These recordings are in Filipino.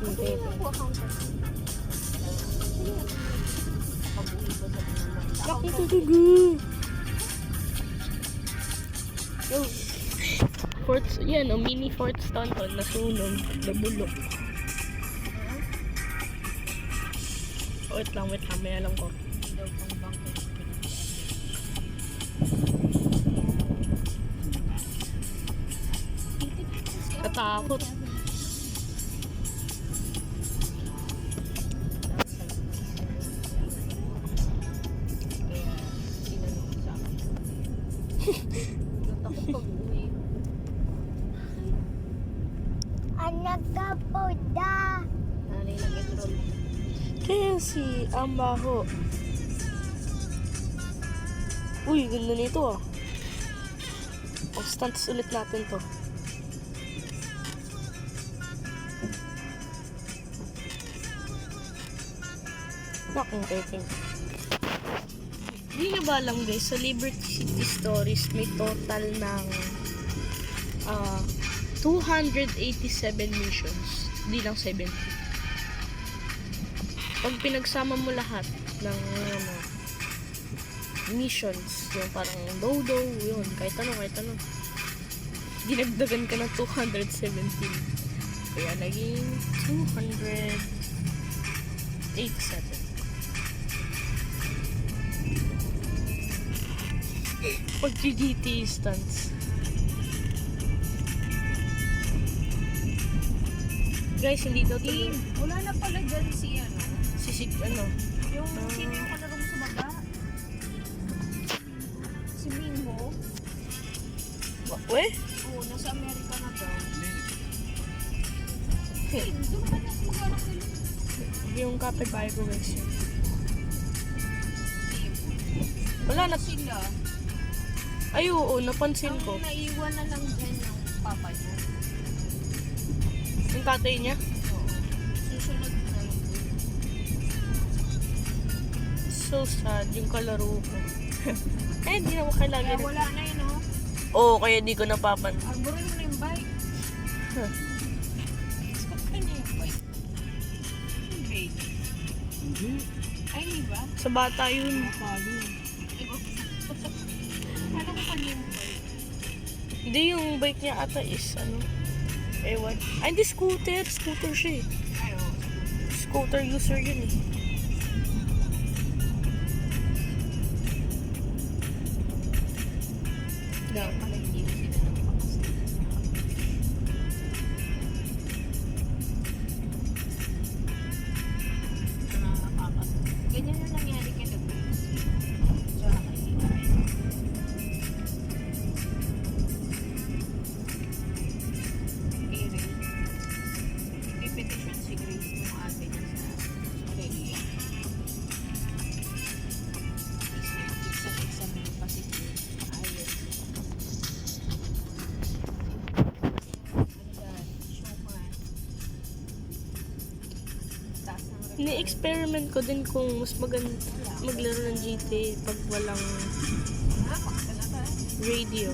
Hindi. Ako accountant. Yo. Fort, yan o, mini Fort Stanton, nasunog, nabulok. Wait lang, may alam ko. Daw pang bangko. Katakot. Anak ka po da. Nanay nag-enroll. Kaya si Ambaho. Uy, ganda nito ah. Stunts ulit natin to. Nakong taping. Hindi nyo ba alam guys, sa Liberty City Stories may total ng 287 missions. Hindi lang 70. Pag pinagsama mo lahat ng missions, yung parang dodo, yun, kahit ano, dinagdagan ka ng 217. Kaya naging 287. Pag-GT stunts. Guys, hindi daw Team, wala na pala dyan si ano. sisig, ano. Yung sino yung kalaro mo sa baba? Si Minho. Weh? Oo, nasa Amerika na daw. Team, doon naman yung magkano nila. Yung kapitbahay ko guys yun. Team, Wala na. sila. Ay, oo, napansin ko. Ang naiwan na lang dyan yung papa niya. Yung tatay niya. Oo. Susunod na lang din. So sad, yung kalaro ko. Di na makailangan. Kaya wala na yun, oh. Oo, kaya di ko napapan. Arborin mo na yung bike. Stop ka na yung bike. Yung bike. Ay, di ba? Sa bata yun. Ano ko pa yung bike? Hindi, yung bike niya ata is, ano, ewan. Ay, hindi, scooter. Scooter siya eh. Ay, oo. Scooter user yun eh. Kaya pala hindi sila nagpapasal. Ganyan na nangyari kay Lagos. Tsaka kay Sina. Kay Ray. Ipetition si Grace yung ate niya sa Australia. Exam pa si Grace. Ayun. Ni-experiment ko din kung mas maganda maglaro ng GTA pag walang radio.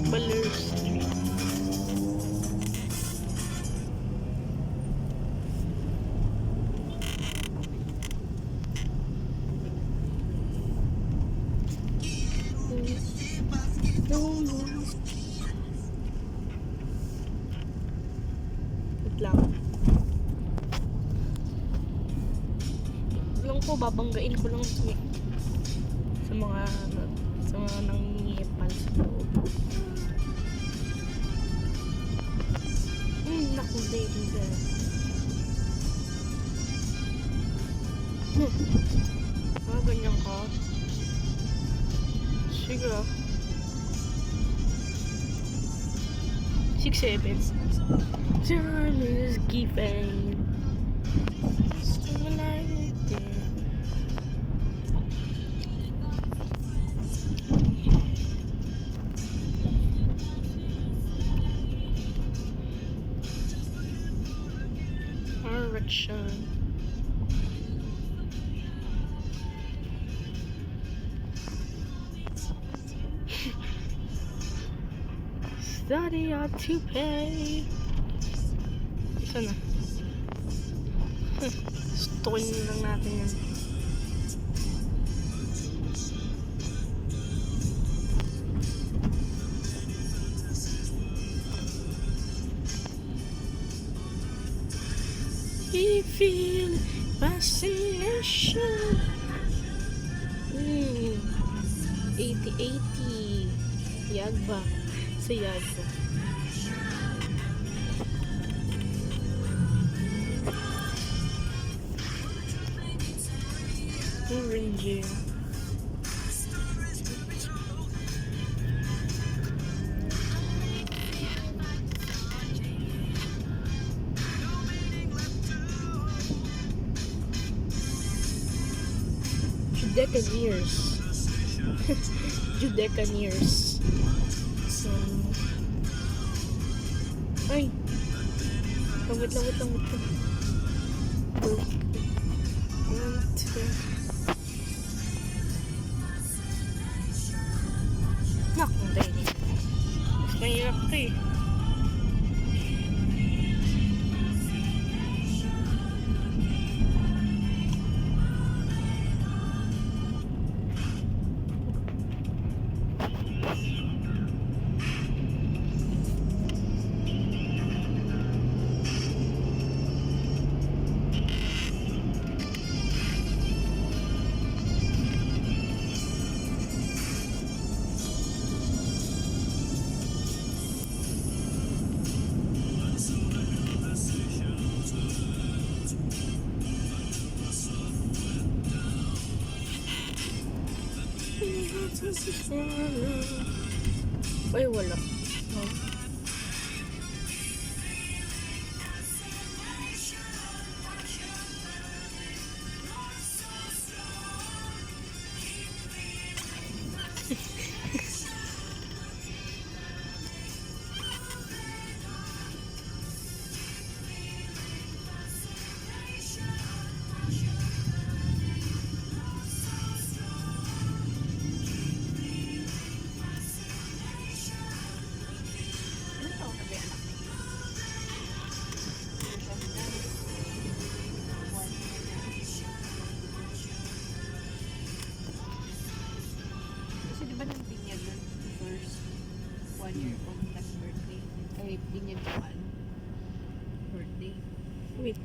Baler Street. Wait lang. Lang po, babanggain ko lang sa mga nangingipal sa loob. Naku, baby. Ganyan ka. Sige. 6-7. Turn is keeping. Still alive there. destination. Study ought to pay. Isa na. Stone lang natin yan. We feel fascination. 80-80. Yagba. Sa Yagba. Ranger. Judecaneers. Judecaneers. So, ay! Wait lang. One, two. Nakong dahil. Mas mahirap to eh. Ay, wala. Oh. Kasi di ba nang binyag yun? First 1 year old last birthday. Ay, binyag ko birthday. Wait.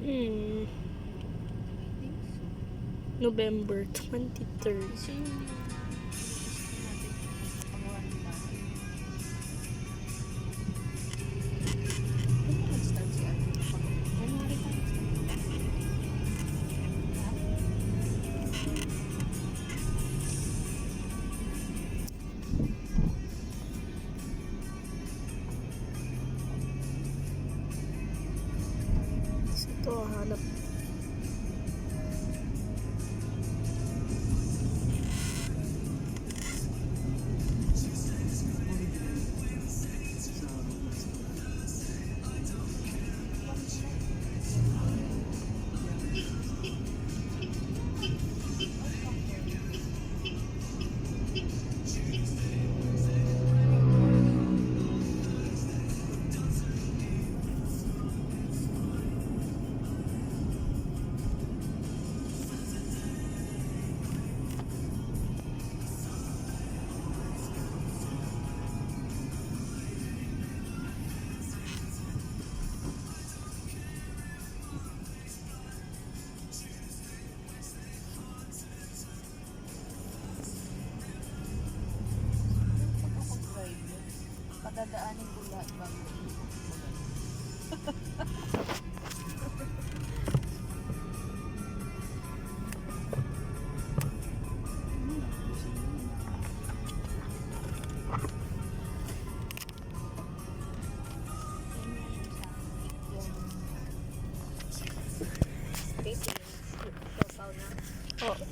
I think so. November 23rd. Kasi yung pagawa ng bahay. Ano nag-start si Ate? January pa. Ito, hanap. Padadaanin ko lahat bago.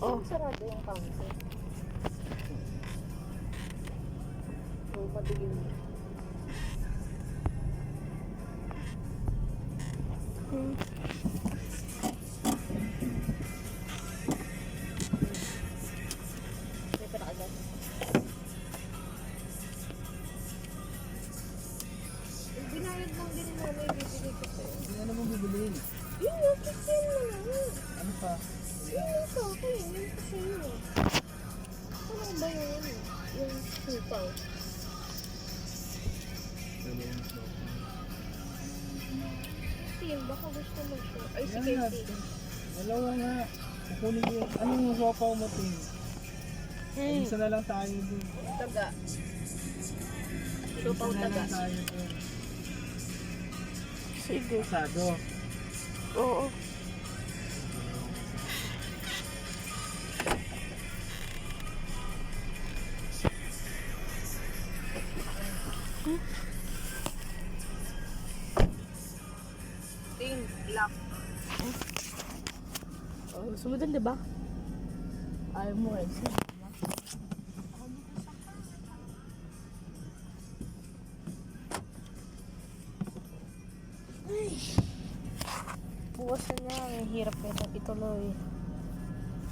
Oh. Sarado yung counter. So, madilim. Hmm. May para agad. Binayad lang din mo, may bibigay ko sa'yo. Ano mo bibiliin? Yun yung kasi yun. Ano pa? Yun sa akin. Yun kasi yun. Ano ba yun? Yung supaw. Tim, baka gusto mo siya. Ay, sige, Yan, Tim. dalawa nga. Kukunin ko yung, anong sopaw mo, Ting? Isa na lang tayo dun. Taga. Isa na lang tayo dun. Sige. Asado. Oo. Ting, lock. Oh, gusto mo dun, diba? Ayaw mo rin. Ay. Bukas na, ang hirap nito ituloy.